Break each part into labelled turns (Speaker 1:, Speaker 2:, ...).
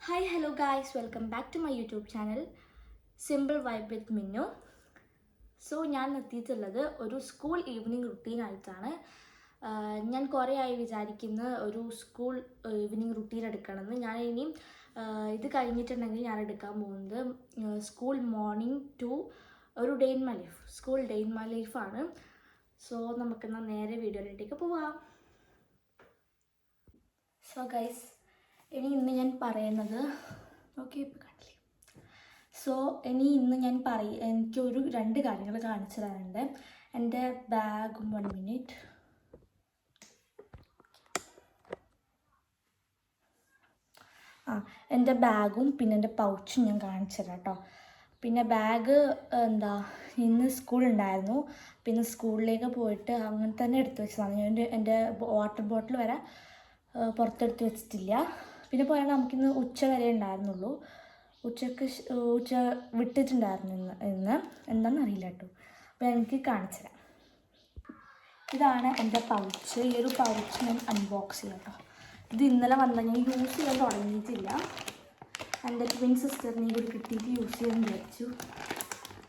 Speaker 1: Hi hello guys, welcome back to my YouTube channel simple vibe with Minnu. So ഞാൻ എത്തിയിട്ടുള്ളത് ഒരു school evening റുട്ടീനായിട്ടാണ്. ഞാൻ കുറേ ആയി വിചാരിക്കുന്ന ഒരു സ്കൂൾ ഈവനിങ് റുട്ടീൻ എടുക്കണമെന്ന്. ഞാൻ ഇനിയും ഇത് കഴിഞ്ഞിട്ടുണ്ടെങ്കിൽ ഞാൻ എടുക്കാൻ പോകുന്നത് സ്കൂൾ മോർണിംഗ് ടു ഒരു day in my life, school day in my ലൈഫാണ്. സോ നമുക്കെന്നാൽ നേരെ വീഡിയോയിലേക്ക് പോവാം. സോ ഗൈസ്, ഇന്ന് ഞാൻ പറയുന്നത് ഓക്കെ ഇപ്പോൾ കണ്ടില്ലേ. സോ ഇന്ന് ഞാൻ എനിക്കൊരു രണ്ട് കാര്യങ്ങൾ കാണിച്ചു തരാനുണ്ട്. എൻ്റെ ബാഗും 1 മിനിറ്റ്. എൻ്റെ ബാഗും പിന്നെ എൻ്റെ പൗച്ചും ഞാൻ കാണിച്ചു തരാം കേട്ടോ. പിന്നെ ബാഗ് ഇന്ന് സ്കൂളുണ്ടായിരുന്നു. പിന്നെ സ്കൂളിലേക്ക് പോയിട്ട് അങ്ങനെ തന്നെ എടുത്തു വെച്ചതാണ്. ഞാൻ എൻ്റെ വാട്ടർ ബോട്ടിൽ വരെ പുറത്തെടുത്ത് വെച്ചിട്ടില്ല. പിന്നെ പോയാൽ നമുക്കിന്ന് ഉച്ച വരെ ഉണ്ടായിരുന്നുള്ളൂ. ഉച്ച വിട്ടിട്ടുണ്ടായിരുന്നു ഇന്ന് എന്താണെന്ന് അറിയില്ല കേട്ടോ. അപ്പോൾ എനിക്ക് കാണിച്ചു തരാം. ഇതാണ് എൻ്റെ പൗച്ച്. ഈ ഒരു പൗച്ച് ഞാൻ അൺബോക്സ് ചെയ്യാം കേട്ടോ. ഇത് ഇന്നലെ വന്ന ഞാൻ യൂസ് ചെയ്യാൻ തുടങ്ങിയിട്ടില്ല. എൻ്റെ ട്വിൻ സിസ്റ്ററിനെയും കൂടി കിട്ടിയിട്ട് യൂസ് ചെയ്യാൻ വിചാരിച്ചു.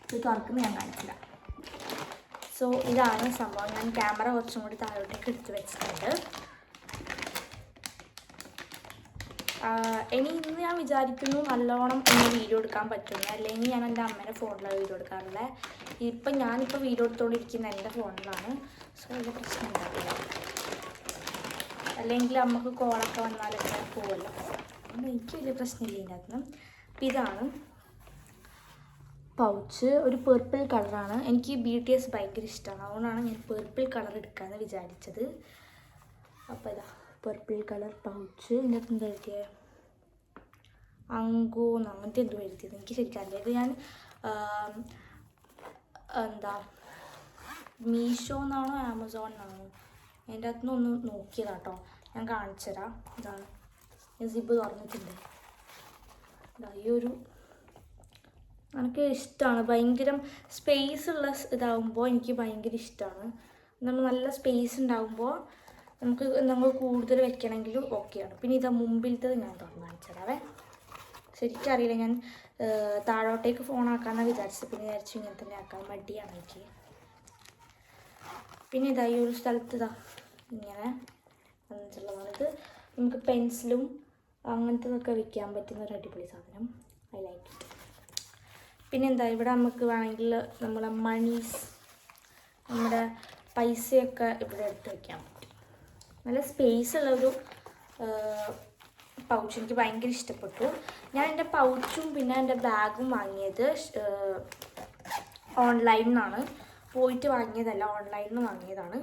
Speaker 1: ഇത് തുറക്കുന്ന ഞാൻ കാണിച്ചു തരാം. സോ ഇതാണ് സംഭവം. ഞാൻ ക്യാമറ കുറച്ചും കൂടി താഴോട്ടേക്ക് എടുത്ത് വെച്ചിട്ടുണ്ട്. ഇന്ന് ഞാൻ വിചാരിക്കുന്നു നല്ലോണം ഒന്ന് വീഡിയോ എടുക്കാൻ പറ്റുന്നു. അല്ലെങ്കിൽ ഞാൻ എൻ്റെ അമ്മേൻ്റെ ഫോണിലാണ് വീഡിയോ എടുക്കാറുള്ളത്. ഞാനിപ്പോൾ വീഡിയോ എടുത്തുകൊണ്ടിരിക്കുന്നത് എൻ്റെ ഫോണിലാണ്. സോ വലിയ പ്രശ്നം ഉണ്ടാവില്ല. അല്ലെങ്കിൽ നമുക്ക് കോളൊക്കെ വന്നാലൊക്കെ പോകുമല്ലോ. അതുകൊണ്ട് എനിക്ക് വലിയ പ്രശ്നമില്ല ഇതിനകത്ത്. അപ്പം ഇതാണ് പൗച്ച്. ഒരു പേർപ്പിൾ കളറാണ്. എനിക്ക് BTS ഭയങ്കര ഇഷ്ടമാണ്. അതുകൊണ്ടാണ് ഞാൻ പേർപ്പിൾ കളർ എടുക്കാമെന്ന് വിചാരിച്ചത്. അപ്പോൾ ഇതാ പർപ്പിൾ കളർ പൗച്ച്. ഇതിനകത്ത് എന്താ എഴുതിയത്? അങ്കോന്ന് അങ്ങനത്തെ എന്തോ എഴുതിയത്. എനിക്ക് ശരിക്കും അറിയില്ല. ഇത് ഞാൻ മീഷോ എന്നാണോ ആമസോൺ എന്നാണോ അതിൻ്റെ അകത്തുനിന്ന് ഒന്ന് നോക്കിയതാണ് കേട്ടോ. ഞാൻ കാണിച്ചു തരാം. ഇതാണ് ഞാൻ സിബ് തുറന്നിട്ടുണ്ട്. ഈ ഒരു എനിക്ക് ഇഷ്ടമാണ്. ഭയങ്കര സ്പേസ് ഉള്ള ഇതാവുമ്പോൾ എനിക്ക് ഭയങ്കര ഇഷ്ടമാണ്. നമ്മൾ നല്ല സ്പേസ് ഉണ്ടാകുമ്പോൾ നമുക്ക് കൂടുതൽ വെക്കണമെങ്കിലും ഓക്കെയാണ്. പിന്നെ ഇതാ മുമ്പിലത്തത് ഞാൻ കാണിച്ചു തരാവേ. ശരിക്കും അറിയില്ല. ഞാൻ താഴോട്ടേക്ക് ഫോണാക്കാമെന്നാണ് വിചാരിച്ചത്. പിന്നെ വിചാരിച്ചു ഇങ്ങനെ തന്നെ ആക്കാൻ മടിയാണ് എനിക്ക്. പിന്നെ ഇതാ ഈ ഒരു സ്ഥലത്ത് ഇങ്ങനെ വന്നിട്ടുള്ളതാണ്. ഇത് നമുക്ക് പെൻസിലും അങ്ങനത്തതൊക്കെ വെക്കാൻ പറ്റുന്ന ഒരു അടിപൊളി സാധനം. I like it. പിന്നെ ഇവിടെ നമുക്ക് വേണമെങ്കിൽ നമ്മളെ മണീസ്, നമ്മുടെ പൈസയൊക്കെ ഇവിടെ എടുത്ത് വയ്ക്കാൻ പറ്റും. നല്ല സ്പേസ് ഉള്ളൊരു പൗച്ച്. എനിക്ക് ഭയങ്കര ഇഷ്ടപ്പെട്ടു. ഞാൻ എൻ്റെ പൗച്ചും പിന്നെ എൻ്റെ ബാഗും വാങ്ങിയത് ഓൺലൈനിൽ നിന്നാണ്. പോയിട്ട് വാങ്ങിയതല്ല, ഓൺലൈനിൽ നിന്ന് വാങ്ങിയതാണ്.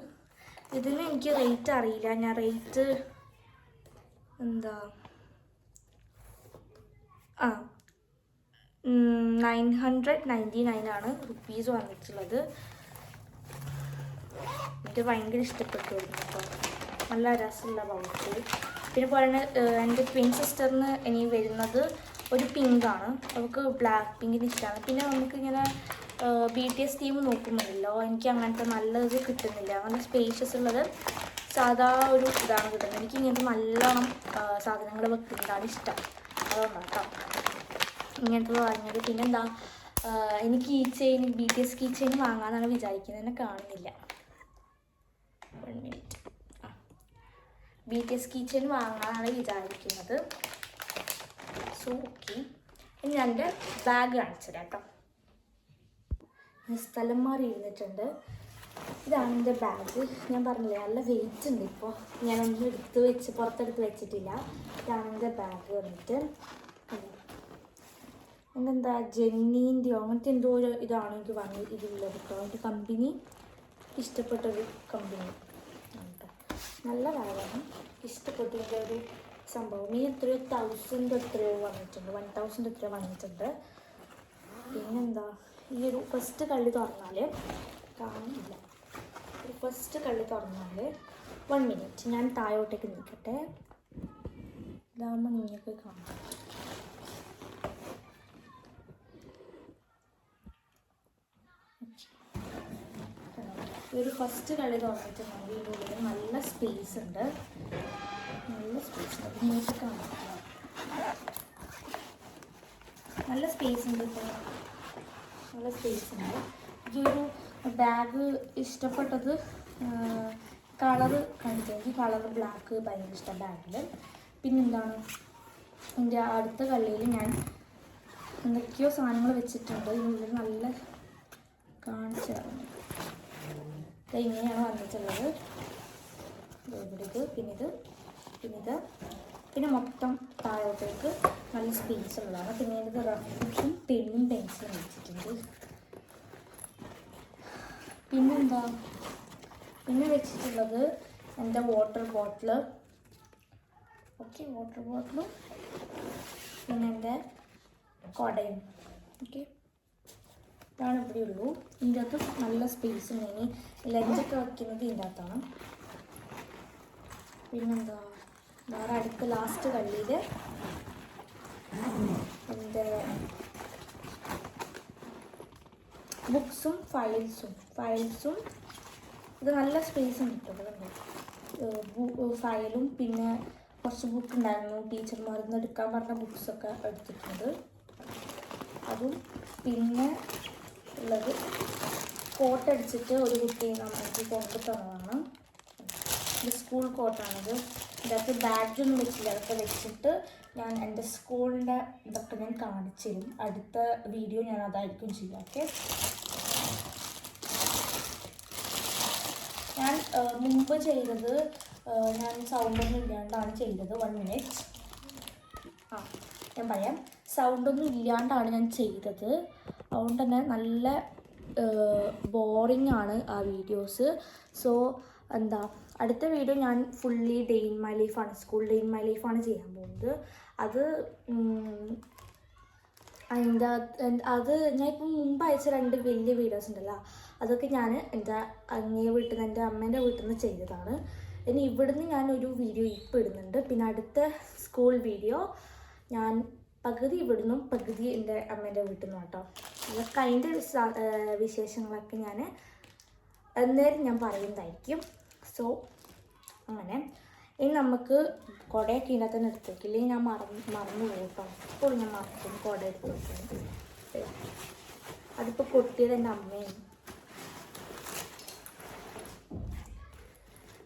Speaker 1: ഇതിന് എനിക്ക് റേറ്റ് അറിയില്ല. ഞാൻ റേറ്റ് 999 റുപ്പീസ് വന്നിട്ടുള്ളത്. എനിക്ക് ഭയങ്കര ഇഷ്ടപ്പെട്ടു കേട്ടോ. നല്ല രസമുള്ള പൗച്ച്. പിന്നെ പോലെ എൻ്റെ ട്വിൻ സിസ്റ്ററിന് ഇനി വരുന്നത് ഒരു പിങ്കാണ്. അവൾക്ക് ബ്ലാക്ക് പിങ്കിന് ഇഷ്ടമാണ്. പിന്നെ നമുക്കിങ്ങനെ BTS തീം നോക്കുമ്പോഴല്ലോ എനിക്ക് അങ്ങനത്തെ നല്ലത് കിട്ടുന്നില്ല. നല്ല സ്പേഷ്യസ് ഉള്ളത് സാധാ ഒരു ഇതാണ് കിട്ടുന്നത്. എനിക്ക് ഇങ്ങനത്തെ നല്ലോണം സാധനങ്ങൾ വെക്കുന്നതാണ് ഇഷ്ടം. അതുകൊണ്ടാണ് കേട്ടോ ഇങ്ങനത്തെ വാങ്ങിയത്. പിന്നെന്താ, എനിക്ക് BTS കീ ചെയിൻ വാങ്ങാമെന്നാണ് വിചാരിക്കുന്നത്. എന്നെ കാണുന്നില്ല. 1 മിനിറ്റ്. BTS കീ ചെയിൻ വാങ്ങാനാണ് വിചാരിക്കുന്നത്. സോ ഓക്കെ, ഇനി ഞാൻ എൻ്റെ ബാഗ് കാണിച്ചു തരാം കേട്ടോ. ഞാൻ സ്ഥലം മാറി ഇരുന്നിട്ടുണ്ട്. ഇതാണ് എൻ്റെ ബാഗ്. ഞാൻ പറഞ്ഞില്ലേ നല്ല വെയിറ്റ് ഉണ്ട്. ഇപ്പോൾ ഞാനൊന്നും പുറത്തെടുത്ത് വെച്ചിട്ടില്ല. ഇതാണ് എൻ്റെ ബാഗ് വന്നിട്ട്. എന്താ ജെന്നീൻ്റെയോ അങ്ങനത്തെ എന്തോ ഒരു ഇതാണ് എനിക്ക് ഇതിലുള്ളത് കേട്ടോ. എൻ്റെ കമ്പനി ഇഷ്ടപ്പെട്ടൊരു കമ്പനി. നല്ല ബാഗാണ്, ഇഷ്ടപ്പെട്ടു. എൻ്റെ ഒരു സംഭവം. എത്രയോ 1000 എത്രയോ വന്നിട്ടുണ്ട്, 1000 എത്രയോ വന്നിട്ടുണ്ട്. പിന്നെന്താ, ഈ ഒരു ഫസ്റ്റ് കള്ളി തുറന്നാൽ കാണുന്നില്ല. ഒരു ഫസ്റ്റ് കള്ളി തുറന്നാൽ 1 മിനിറ്റ് ഞാൻ താഴോട്ടേക്ക് നിൽക്കട്ടെ. ഇതാകുമ്പോൾ നിങ്ങൾക്ക് കാണാം. ഒരു ഫസ്റ്റ് കളി തുറന്നിട്ടുണ്ടെങ്കിൽ ഇതിനുള്ളിൽ നല്ല സ്പേസ് ഉണ്ട്. നല്ല സ്പേസ് ഉണ്ട്. നിങ്ങൾക്ക് കാണാം. നല്ല സ്പേസ് ഉണ്ട് കേട്ടോ, നല്ല സ്പേസ് ഉണ്ട്. ഈ ഒരു ബാഗ് ഇഷ്ടപ്പെട്ടത് കളറ് കാണിച്ചത്, എനിക്ക് കളറ് ബ്ലാക്ക് ഭയങ്കര ഇഷ്ടം ബാഗിൽ. പിന്നെന്താണ്, എൻ്റെ അടുത്ത കള്ളിയിൽ ഞാൻ എന്തൊക്കെയോ സാധനങ്ങൾ വെച്ചിട്ടുണ്ട്. ഇതിനുള്ളിൽ നല്ല കാണിച്ചു തരുന്നു. ഇങ്ങനെയാണ് വന്നിട്ടുള്ളത്. ഇവിടെ ഇത്, പിന്നെ പിന്നെ മൊത്തം താഴോട്ടേക്ക് നല്ല സ്പേസ് ഉള്ളതാണ്. പിന്നെ ഇത് റഫും പെന്നും പെൻസിലും വെച്ചിട്ടുണ്ട്. പിന്നെന്താ, പിന്നെ വെച്ചിട്ടുള്ളത് എൻ്റെ വാട്ടർ ബോട്ടിൽ. ഓക്കെ, വാട്ടർ ബോട്ടിലും പിന്നെ എൻ്റെ കുടയും. ഓക്കെ, ഇതാണ് ഇവിടെ ഉള്ളൂ. ഇതിൻ്റെ അകത്ത് നല്ല സ്പേസ് ഉണ്ട്. ഇനി ലഞ്ചൊക്കെ വയ്ക്കുന്നത് ഇതിൻ്റെ അകത്താണ്. പിന്നെന്താ, വേറെ അടുത്ത ലാസ്റ്റ് കള്ളിയിൽ എൻ്റെ ബുക്സും ഫയൽസും ഇത് നല്ല സ്പേസ് ഉണ്ട് കേട്ടോ. ഫയലും പിന്നെ കുറച്ച് ബുക്ക് ഉണ്ടായിരുന്നു, ടീച്ചർമാരിൽ നിന്ന് എടുക്കാൻ പറഞ്ഞ ബുക്സൊക്കെ എടുത്തിട്ടുണ്ട്. അതും പിന്നെ ഉള്ളത് കോട്ട് അടിച്ചിട്ട് ഒരു കുട്ടി നമുക്ക് കൊണ്ടു തന്നതാണ്. ഇത് സ്കൂൾ കോട്ടാണിത്. ഇതിനകത്ത് ബാഗൊന്നും വെച്ചില്ല, അതൊക്കെ വെച്ചിട്ട് ഞാൻ എൻ്റെ സ്കൂളിൻ്റെ ഇതൊക്കെ ഞാൻ കാണിച്ചു തരും. അടുത്ത വീഡിയോ ഞാൻ അതായിരിക്കും ചെയ്യാം. ഓക്കെ, ഞാൻ മുമ്പ് ചെയ്തത് ഞാൻ സൗണ്ടൊന്നും ഇല്ലാണ്ടാണ് ചെയ്തത്. 1 മിനിറ്റ്. ഞാൻ പറയാം, സൗണ്ടൊന്നും ഇല്ലാണ്ടാണ് ഞാൻ ചെയ്തത്. അതുകൊണ്ട് തന്നെ നല്ല ബോറിംഗ് ആണ് ആ വീഡിയോസ്. സോ എന്താ, അടുത്ത വീഡിയോ ഞാൻ ഫുള്ളി ഡേ ഇൻ മൈ ലൈഫാണ്, സ്കൂൾ ഡേ ഇൻ മൈ ലൈഫാണ് ചെയ്യാൻ പോകുന്നത്. അത് ഞാൻ ഇപ്പം മുമ്പ് അയച്ച 2 വലിയ വീഡിയോസ് ഉണ്ടല്ലോ, അതൊക്കെ ഞാൻ എൻ്റെ അങ്ങേ വീട്ടിൽ നിന്ന്, എൻ്റെ അമ്മേൻ്റെ വീട്ടിൽ നിന്ന് ചെയ്തതാണ്. ഇനി ഇവിടുന്ന് ഞാനൊരു വീഡിയോ ഇപ്പോൾ ഇടുന്നുണ്ട്. പിന്നെ അടുത്ത സ്കൂൾ വീഡിയോ ഞാൻ പകുതി ഇവിടുന്നും പകുതി എൻ്റെ അമ്മേൻ്റെ വീട്ടിൽ നിന്നും കേട്ടോ. അതൊക്കെ അതിൻ്റെ വിശേഷങ്ങളൊക്കെ ഞാൻ അന്നേരം ഞാൻ പറയുന്നതായിരിക്കും. സോ അങ്ങനെ ഇനി നമുക്ക് കുടയൊക്കെ ഇതിനകത്ത് തന്നെ എടുത്ത് വയ്ക്കില്ല. ഞാൻ മറന്നു പോകും കേട്ടോ. ഇപ്പോൾ ഞാൻ മറക്കും കുട എടുത്ത് വയ്ക്കുന്നത്. അതിപ്പോൾ കൊട്ടിയത് എൻ്റെ അമ്മയാണ്.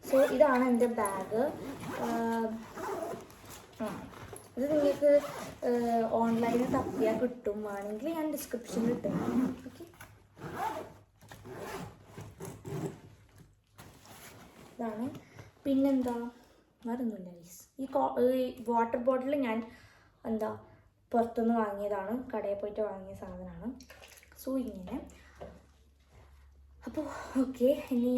Speaker 1: സോ ഇതാണ് എൻ്റെ ബാഗ്. ഇത് നിങ്ങൾക്ക് ഓൺലൈനിൽ തപ്പിയാൽ കിട്ടും. വേണമെങ്കിൽ ഞാൻ ഡിസ്ക്രിപ്ഷനിൽ ഇട്ടു. ഓക്കെ, ഇതാണ്. പിന്നെന്താ, വേറൊന്നുമില്ല ഗൈസ്. ഈ വാട്ടർ ബോട്ടിൽ ഞാൻ എന്താ പുറത്തുനിന്ന് വാങ്ങിയതാണ്, കടയിൽ പോയിട്ട് വാങ്ങിയ സാധനമാണ്. സോ ഇങ്ങനെ. അപ്പോൾ ഓക്കെ, ഇനി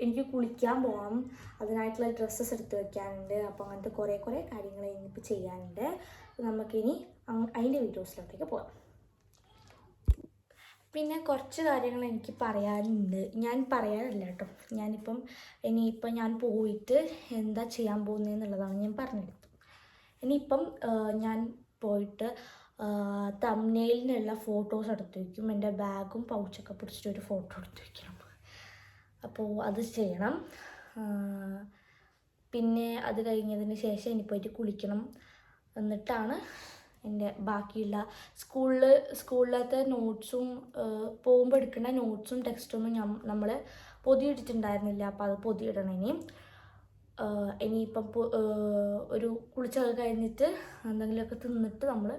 Speaker 1: എനിക്ക് കുളിക്കാൻ പോകണം. അതിനായിട്ടുള്ള ഡ്രസ്സസ് എടുത്ത് വയ്ക്കാനുണ്ട്. അപ്പോൾ അങ്ങനത്തെ കുറേ കാര്യങ്ങൾ ഇനിയിപ്പോൾ ചെയ്യാനുണ്ട്. നമുക്കിനി അതിൻ്റെ വീഡിയോസിലോട്ടേക്ക് പോകാം. പിന്നെ കുറച്ച് കാര്യങ്ങൾ എനിക്ക് പറയാനുണ്ട്. ഞാൻ പറയാനില്ല കേട്ടോ. ഇനിയിപ്പം ഞാൻ പോയിട്ട് എന്താ ചെയ്യാൻ പോകുന്നതെന്നുള്ളതാണ് ഞാൻ പറഞ്ഞെടുത്തത്. ഇനിയിപ്പം ഞാൻ പോയിട്ട് തംബ്നെയിലിനുള്ള ഫോട്ടോസ് എടുത്ത് വയ്ക്കും. എൻ്റെ ബാഗും പൗച്ചൊക്കെ പിടിച്ചിട്ടൊരു ഫോട്ടോ എടുത്ത് വയ്ക്കണം. അപ്പോൾ അത് ചെയ്യണം. പിന്നെ അത് കഴിഞ്ഞതിന് ശേഷം ഇനി പോയിട്ട് കുളിക്കണം. എന്നിട്ടാണ് എൻ്റെ ബാക്കിയുള്ള സ്കൂളിലത്തെ നോട്ട്സും പോകുമ്പോൾ എടുക്കുന്ന നോട്ട്സും ടെക്സ്റ്റൊന്നും നമ്മൾ പൊതിയിട്ടിട്ടുണ്ടായിരുന്നില്ല. അപ്പോൾ അത് പൊതിയിടണം. ഇനിയിപ്പം ഒരു കുളിച്ചൊക്കെ കഴിഞ്ഞിട്ട് എന്തെങ്കിലുമൊക്കെ തിന്നിട്ട് നമ്മൾ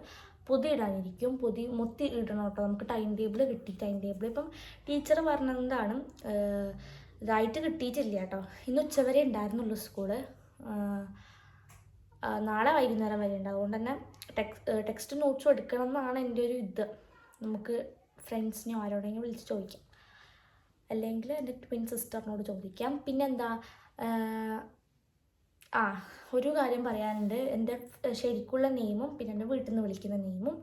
Speaker 1: പൊതിയിടാനിരിക്കും. മൊത്തി ഇടണം കേട്ടോ. നമുക്ക് ടൈം ടേബിൾ കിട്ടി. ടൈം ടേബിൾ ഇപ്പം ടീച്ചർ പറഞ്ഞതാണ്, ഇതായിട്ട് കിട്ടിയിട്ടില്ല കേട്ടോ. ഇന്ന് ഉച്ചവരെ ഉണ്ടായിരുന്നുള്ളൂ സ്കൂള്. നാളെ വൈകുന്നേരം വരെ ഉണ്ട്. അതുകൊണ്ട് തന്നെ ടെക്സ്റ്റ് നോട്ട്സും എടുക്കണം എന്നാണ് എൻ്റെ ഒരു ഇത്. നമുക്ക് ഫ്രണ്ട്സിനെയോ ആരോടെങ്കിലും വിളിച്ച് ചോദിക്കാം, അല്ലെങ്കിൽ എൻ്റെ ട്വിൻ സിസ്റ്ററിനോട് ചോദിക്കാം. പിന്നെന്താ, ഒരു കാര്യം പറയാനുണ്ട്. എൻ്റെ ശരിക്കുള്ള നെയിമും പിന്നെ എൻ്റെ വീട്ടിൽ നിന്ന് വിളിക്കുന്ന നെയിമും.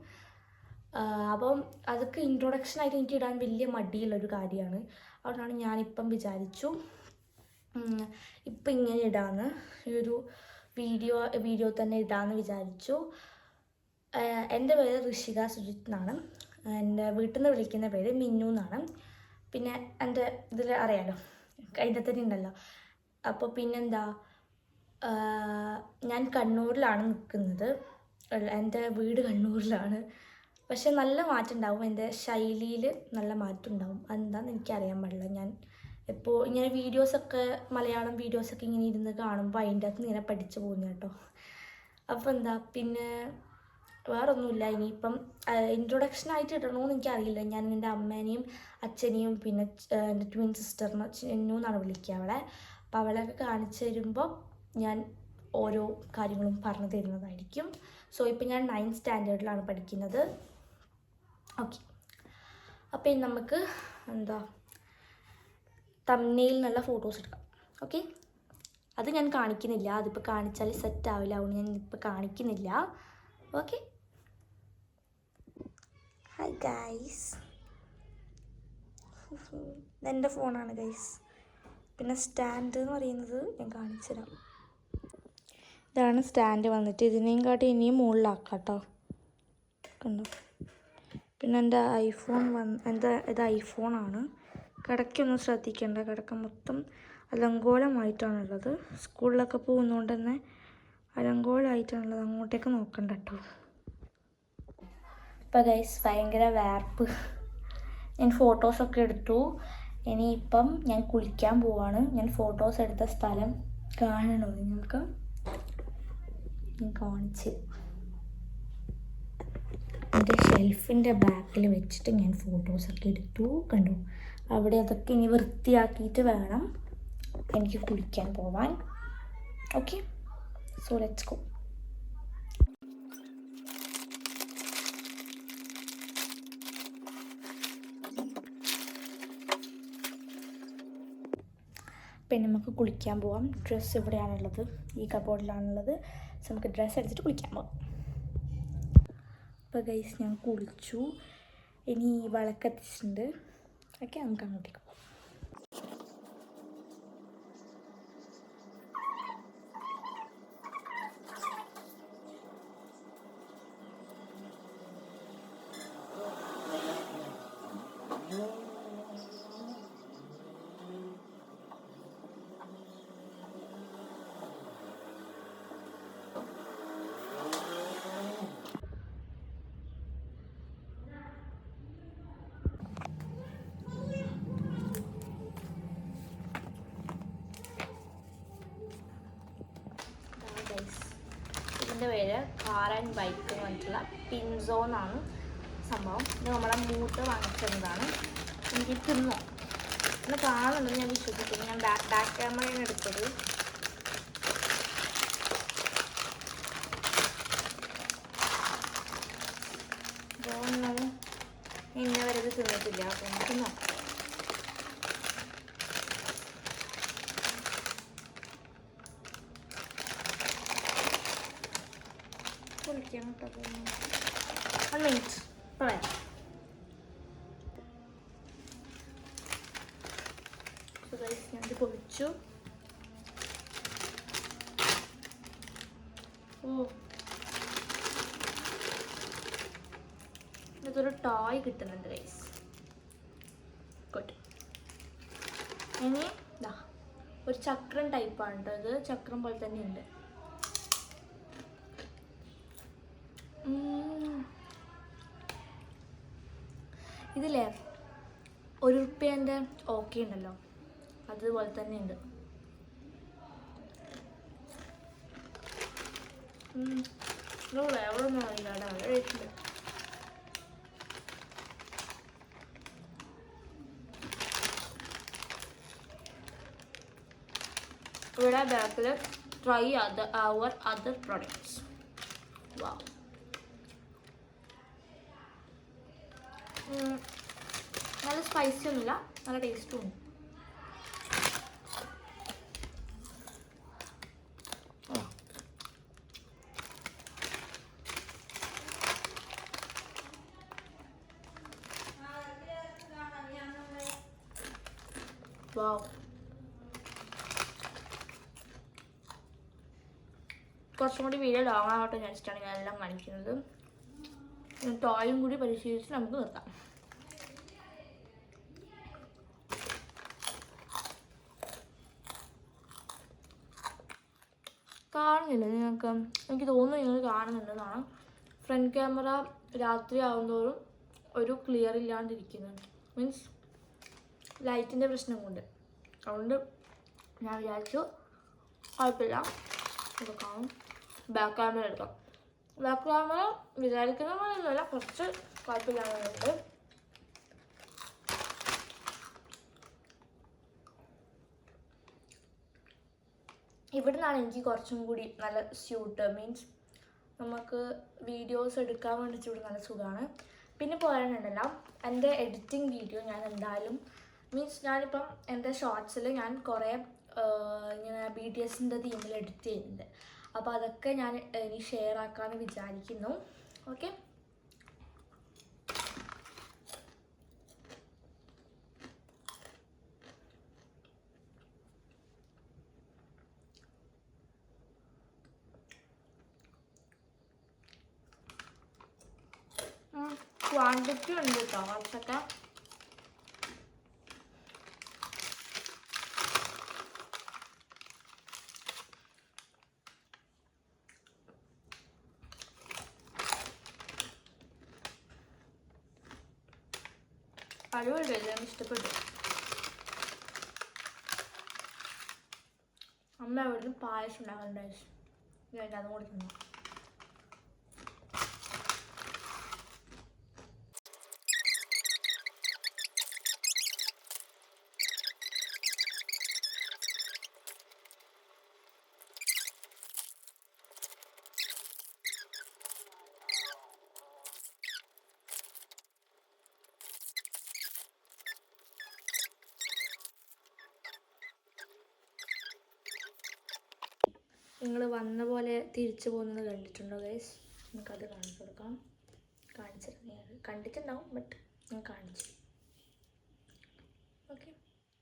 Speaker 1: അപ്പം അതൊക്കെ ഇൻട്രൊഡക്ഷനായിട്ട് എനിക്ക് ഇടാൻ വലിയ മടിയുള്ളൊരു കാര്യമാണ്. അതുകൊണ്ടാണ് ഞാനിപ്പം വിചാരിച്ചു ഇപ്പം ഇങ്ങനെ ഇടാമെന്ന്, ഈ ഒരു വീഡിയോ തന്നെ ഇടാമെന്ന് വിചാരിച്ചു. എൻ്റെ പേര് ഋഷിക സുജിത്ത് എന്നാണ്. എൻ്റെ വീട്ടിൽ നിന്ന് വിളിക്കുന്ന പേര് മിന്നു എന്നാണ്. പിന്നെ എൻ്റെ ഇതിൽ അറിയാലോ, അതിൻ്റെ തന്നെ ഉണ്ടല്ലോ. അപ്പോൾ പിന്നെന്താ, ഞാൻ കണ്ണൂരിലാണ് നിൽക്കുന്നത്. എൻ്റെ വീട് കണ്ണൂരിലാണ്. പക്ഷെ നല്ല മാറ്റം ഉണ്ടാവും, എൻ്റെ ശൈലിയിൽ നല്ല മാറ്റം ഉണ്ടാവും. അതെന്താണെന്ന് എനിക്കറിയാൻ പാടില്ല. ഞാൻ ഇപ്പോൾ ഇങ്ങനെ വീഡിയോസൊക്കെ, മലയാളം വീഡിയോസൊക്കെ ഇങ്ങനെ ഇരുന്ന് കാണുമ്പോൾ അതിൻ്റെ അകത്ത് ഇങ്ങനെ പഠിച്ചു പോകുന്നു കേട്ടോ. അപ്പോൾ എന്താ പിന്നെ വേറൊന്നുമില്ല. ഇനിയിപ്പം ഇൻട്രൊഡക്ഷനായിട്ട് ഇടണമെന്ന് എനിക്കറിയില്ല. ഞാൻ എൻ്റെ അമ്മേനെയും അച്ഛനെയും പിന്നെ എൻ്റെ ട്വിൻ സിസ്റ്ററിനെ ചെന്നു എന്നാണ് വിളിക്കുക അവളെ. അപ്പോൾ അവളെയൊക്കെ കാണിച്ചു തരുമ്പോൾ ഞാൻ ഓരോ കാര്യങ്ങളും പറഞ്ഞു തരുന്നതായിരിക്കും. സോ ഇപ്പം ഞാൻ 9th സ്റ്റാൻഡേർഡിലാണ് പഠിക്കുന്നത്. ഓക്കെ, അപ്പോൾ ഇനി നമുക്ക് എന്താ തംബ്നെയിൽ നിന്നുള്ള ഫോട്ടോസ് എടുക്കാം. ഓക്കെ, അത് ഞാൻ കാണിക്കുന്നില്ല, അതിപ്പോൾ കാണിച്ചാൽ സെറ്റ് ആവില്ല, അതുകൊണ്ട് ഞാൻ ഇപ്പോൾ കാണിക്കുന്നില്ല. ഓക്കെ, ഹായ് ഗൈസ്, ഇതെൻ്റെ ഫോണാണ് ഗൈസ്. പിന്നെ സ്റ്റാൻഡ് എന്ന് പറയുന്നത് ഞാൻ കാണിച്ചു തരാം. ഇതാണ് സ്റ്റാൻഡ് വന്നിട്ട്, ഇതിനെയും കാട്ടി ഇനിയും മുകളിലാക്കാം കേട്ടോ, കണ്ടോ. പിന്നെ എൻ്റെ ഐഫോൺ ഇത് ഐഫോണാണ്. കിടക്കൊന്നും ശ്രദ്ധിക്കേണ്ട, കിടക്ക മൊത്തം അലങ്കോലമായിട്ടാണുള്ളത്. സ്കൂളിലൊക്കെ പോകുന്നതുകൊണ്ട് തന്നെ അലങ്കോലമായിട്ടാണുള്ളത്, അങ്ങോട്ടേക്ക് നോക്കണ്ട കേട്ടോ. ഇപ്പോൾ ഗൈസ് ഭയങ്കര വാർപ്പ്. ഞാൻ ഫോട്ടോസൊക്കെ എടുത്തു. ഇനിയിപ്പം ഞാൻ കുളിക്കാൻ പോവാണ്. ഞാൻ ഫോട്ടോസ് എടുത്ത സ്ഥലം കാണണോ നിങ്ങൾക്ക്? ഞാൻ കാണിച്ച് എൻ്റെ ഷെൽഫിൻ്റെ ബാക്കിൽ വെച്ചിട്ട് ഞാൻ ഫോട്ടോസൊക്കെ എടുത്തു, കണ്ടു. അവിടെ അതൊക്കെ ഇനി വൃത്തിയാക്കിയിട്ട് വേണം എനിക്ക് കുളിക്കാൻ പോവാൻ. Okay, so let's go. പിന്നെ നമുക്ക് കുളിക്കാൻ പോവാം. ഡ്രസ്സ് ഇവിടെയാണുള്ളത്, ഈ കബോർഡിലാണുള്ളത്. സോ നമുക്ക് ഡ്രസ്സ് എടുത്തിട്ട് കുളിക്കാൻ പോവാം. അപ്പോൾ ഗൈസ് ഞാൻ കുളിച്ചു, ഇനി വിളക്കെത്തിച്ചിട്ടുണ്ട്. ഓക്കെ, നമുക്ക് അങ്ങോട്ടേക്ക് പോകാം. ഇതിൻ്റെ പേര് കാർ ആൻഡ് ബൈക്ക് എന്ന് പറഞ്ഞിട്ടുള്ള പിൻസോ എന്നാണ് സംഭവം. ഇത് നമ്മുടെ മൂത്ത് വാങ്ങിച്ചിരുന്നതാണ്. എനിക്ക് തിന്നോ ഇന്ന് കാണുന്നുണ്ടെന്ന് ഞാൻ വിശ്വസിക്കുന്നു. ഞാൻ ബാക്ക് ക്യാമറയാണ് എടുത്തത്. അപ്പോൾ ഇന്ന വരെ ഇത് തിന്നിട്ടില്ല, അപ്പോൾ എനിക്ക് നോക്കാം. കുളിക്കാൻ കേട്ടോ, 1 മിനിറ്റ് ഇപ്പോൾ വരാം. ഞാനിത് കുളിച്ചു. ഇതൊരു ടോയ് കിട്ടുന്നുണ്ട് ഗൈസ്. ഗുഡ്. ഇനി ഇതാ ഒരു ചക്രം ടൈപ്പാണ് കേട്ടോ, ഇത് ചക്രം പോലെ തന്നെ ഉണ്ട്. ഇതില്ലേ ₹1 ഓക്കെ ഉണ്ടല്ലോ, അതുപോലെ തന്നെ ഉണ്ട്. എവിടെ ഒന്നും അറിയില്ല, അവിടെ കഴിച്ചില്ല. ഇവിടെ ബാക്കിൽ ട്രൈ അവർ അതർ പ്രൊഡക്ട്സ്. വാവ്, നല്ല സ്പൈസി ഒന്നുമില്ല, നല്ല ടേസ്റ്റും ഉണ്ട്. വാവ്, കുറച്ചും കൂടി വീഡിയോ ലോങ് ആവട്ടെ വിചാരിച്ചിട്ടാണ് ഞാൻ എല്ലാം കാണിക്കുന്നത്. ടോയും കൂടി പരിശീലിച്ച് നമുക്ക് നിർത്താം. കാണുന്നില്ല നിങ്ങൾക്ക്? എനിക്ക് തോന്നുന്നു നിങ്ങൾ കാണുന്നുണ്ടെന്നാണ്. ഫ്രണ്ട് ക്യാമറ രാത്രി ആവുന്നതോറും ഒരു ക്ലിയർ ഇല്ലാണ്ടിരിക്കുന്നുണ്ട്. മീൻസ് ലൈറ്റിൻ്റെ പ്രശ്നം കൊണ്ട്. അതുകൊണ്ട് ഞാൻ വിചാരിച്ചു കുഴപ്പമില്ല, എടുക്കാം, ബാക്ക് ക്യാമറ എടുക്കാം. ബാക്ക് ക്യാമറ വിചാരിക്കുന്ന പോലെയൊന്നുമല്ല, കുറച്ച് കുഴപ്പമില്ലാന്നുണ്ട്. ഇവിടെ നിന്നാണ് എനിക്ക് കുറച്ചും കൂടി നല്ല സ്യൂട്ട്. മീൻസ് നമുക്ക് വീഡിയോസ് എടുക്കാൻ വേണ്ടിയിട്ട് ഇവിടെ നല്ല സുഖമാണ്. പിന്നെ പോരാനുണ്ടല്ല, എൻ്റെ എഡിറ്റിംഗ് വീഡിയോ ഞാൻ എന്തായാലും മീൻസ് ഞാനിപ്പം എൻ്റെ ഷോർട്സിൽ ഞാൻ കുറേ ഇങ്ങനെ BTSൻ്റെ തീമിൽ എഡിറ്റ് ചെയ്യുന്നുണ്ട്. അപ്പോൾ അതൊക്കെ ഞാൻ ഇനി ഷെയർ ആക്കാമെന്ന് വിചാരിക്കുന്നു. ഓക്കെ, ക്വാണ്ടിറ്റി ഉണ്ട് കേട്ടോ കുറച്ചൊക്കെ. അടിപൊളിയല്ലേ, ഇഷ്ടപ്പെട്ടു. അമ്മ അവിടുന്ന് പായസം ഉണ്ടാകുന്നുണ്ടായി, ഞാൻ അതും കൂടി തിന്നു. നിങ്ങൾ വന്ന പോലെ തിരിച്ചു പോകുന്നത് കണ്ടിട്ടുണ്ടോ ഗൈസ്? നമുക്കത് കാണിച്ചു കൊടുക്കാം. കാണിച്ചിരുന്നത് കണ്ടിട്ടുണ്ടാവും, ബട്ട് ഞാൻ കാണിച്ചു. ഓക്കെ,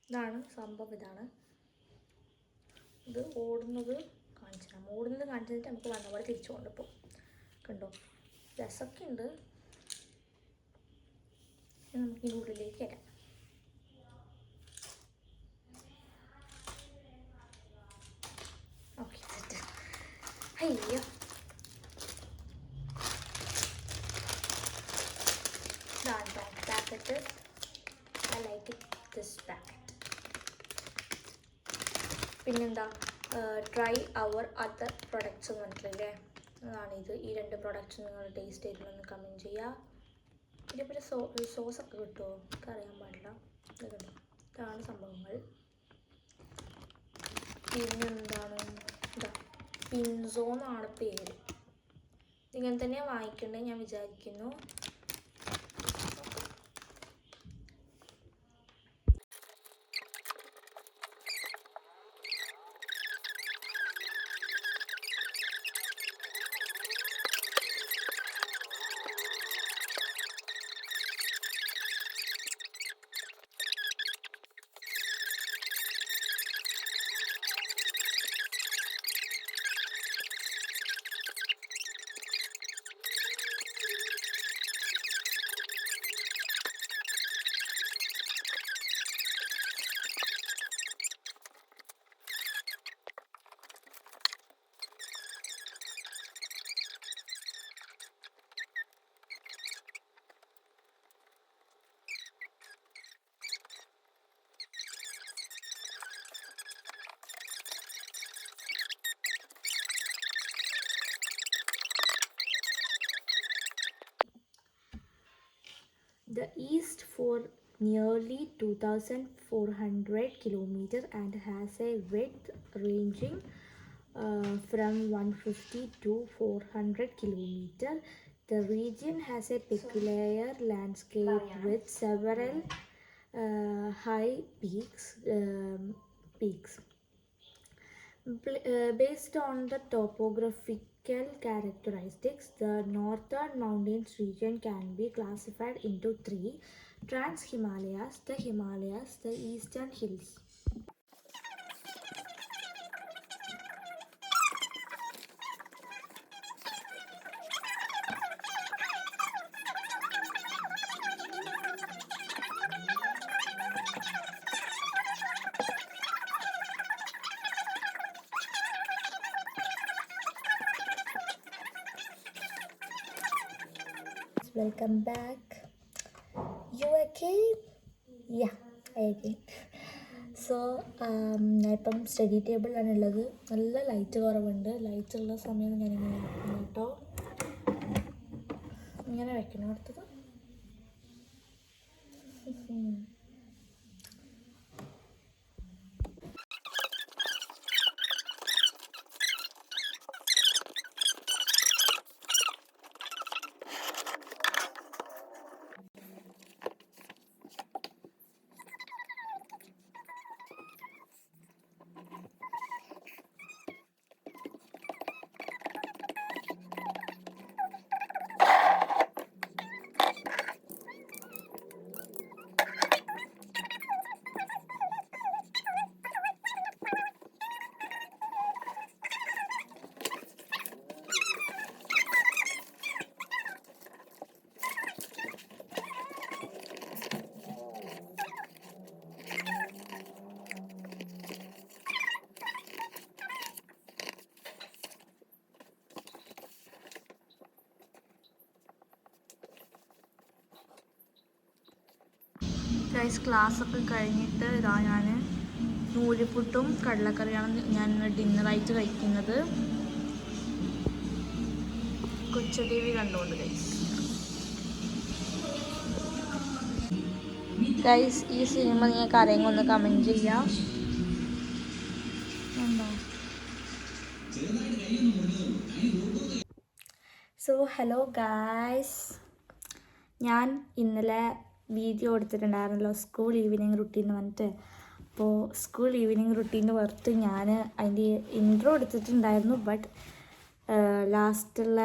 Speaker 1: ഇതാണ് സംഭവം. ഇതാണ് ഇത് ഓടുന്നത് കാണിച്ചു തരാം. ഓടുന്നത് കാണിച്ചിട്ട് നമുക്ക് വന്ന പോലെ തിരിച്ചു കൊണ്ടുപോകും. കണ്ടോ, രസമൊക്കെ ഉണ്ട്. നമുക്ക് ഈ ഉള്ളിലേക്ക് വരാം. ഓക്കെ, അയ്യോ, ഇതാണ് packet. I like it, this packet. പിന്നെന്താ, ട്രൈ അവർ അതർ പ്രൊഡക്ട്സ് എന്ന് പറഞ്ഞിട്ടില്ലേ, അതാണ് ഇത്. ഈ 2 പ്രൊഡക്ട്സ് നിങ്ങൾ ടേസ്റ്റ് ചെയ്തിട്ടൊന്ന് കമൻറ്റ് ചെയ്യുക. ഇതേപോലെ സോസൊക്കെ കിട്ടുമോ എനിക്കറിയാൻ പാടില്ല. ഇതാണ് സംഭവങ്ങൾ. പിന്നെന്താണ്, ഇതാ പിൻസോ എന്നാണ് പേര്. ഇങ്ങനെ തന്നെ വാങ്ങിക്കണ്ടേ ഞാൻ വിചാരിക്കുന്നു. The east for nearly 2,400 kilometers and has a width ranging from 150 to 400 kilometers. The region has a peculiar landscape with several high peaks. Based on the topographical characteristics, the northern mountains region can be classified into 3: Trans-Himalayas, the Himalayas, the Eastern Hills. welcome back. You again? Yeah, I again. So ഞാൻ ഇപ്പം study ടേബിളിലാണുള്ളത്. നല്ല light കുറവുണ്ട്. Light ഉള്ള സമയം ഞാനിങ്ങനെ വെക്കണം കേട്ടോ. ഇങ്ങനെ വെക്കണം അടുത്തത്. ഗൈസ്, ക്ലാസ്സൊക്കെ കഴിഞ്ഞിട്ട് ഇതാ ഞാൻ നൂലിപ്പുട്ടും കടലക്കറിയാണ് ഞാൻ ഡിന്നറായിട്ട് കഴിക്കുന്നത്. കൊച്ചു ടി വി കണ്ടുകൊണ്ട് ഗൈസ് ഈ സിനിമ നിങ്ങൾക്ക് ആരെങ്കിലും ഒന്ന് കമൻറ്റ് ചെയ്യാം. സോ ഹലോ ഗൈസ്, ഞാൻ ഇന്നലെ വീഡിയോ എടുത്തിട്ടുണ്ടായിരുന്നല്ലോ സ്കൂൾ ഈവനിങ് റുട്ടീൻ എന്ന് പറഞ്ഞിട്ട്. അപ്പോൾ സ്കൂൾ ഈവനിങ് റുട്ടീൻ്റെ പുറത്ത് ഞാൻ അതിൻ്റെ ഇൻട്രോ എടുത്തിട്ടുണ്ടായിരുന്നു. ബട്ട് ലാസ്റ്റുള്ള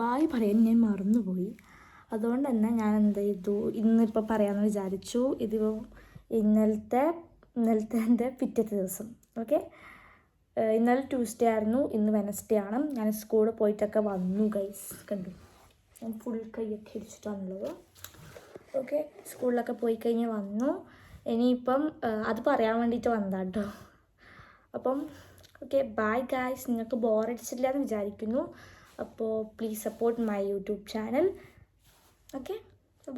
Speaker 1: ബായ് പറയാൻ ഞാൻ മറന്നുപോയി. അതുകൊണ്ട് തന്നെ ഞാൻ എന്ത് ചെയ്തു, ഇന്നിപ്പോൾ പറയാമെന്ന് വിചാരിച്ചു. ഇതിപ്പോൾ ഇന്നലത്തെ എൻ്റെ പിറ്റത്തെ ദിവസം. ഓക്കെ, ഇന്നലെ ട്യൂസ്ഡേ ആയിരുന്നു, ഇന്ന് വെനസ്ഡേ ആണ്. ഞാൻ സ്കൂളിൽ പോയിട്ടൊക്കെ വന്നു ഗൈസ്. കണ്ടു, ഞാൻ ഫുൾ കൈയൊക്കെ ഇടിച്ചിട്ടാണുള്ളത്. ഓക്കെ, സ്കൂളിലൊക്കെ പോയി കഴിഞ്ഞ് വന്നു. ഇനിയിപ്പം അത് പറയാൻ വേണ്ടിയിട്ട് വന്നതാണ് കേട്ടോ. അപ്പം ഓക്കെ, ബൈ ഗൈസ്. നിങ്ങൾക്ക് ബോറടിച്ചില്ല എന്ന് വിചാരിക്കുന്നു. അപ്പോൾ please support my YouTube channel. Okay,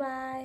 Speaker 1: by.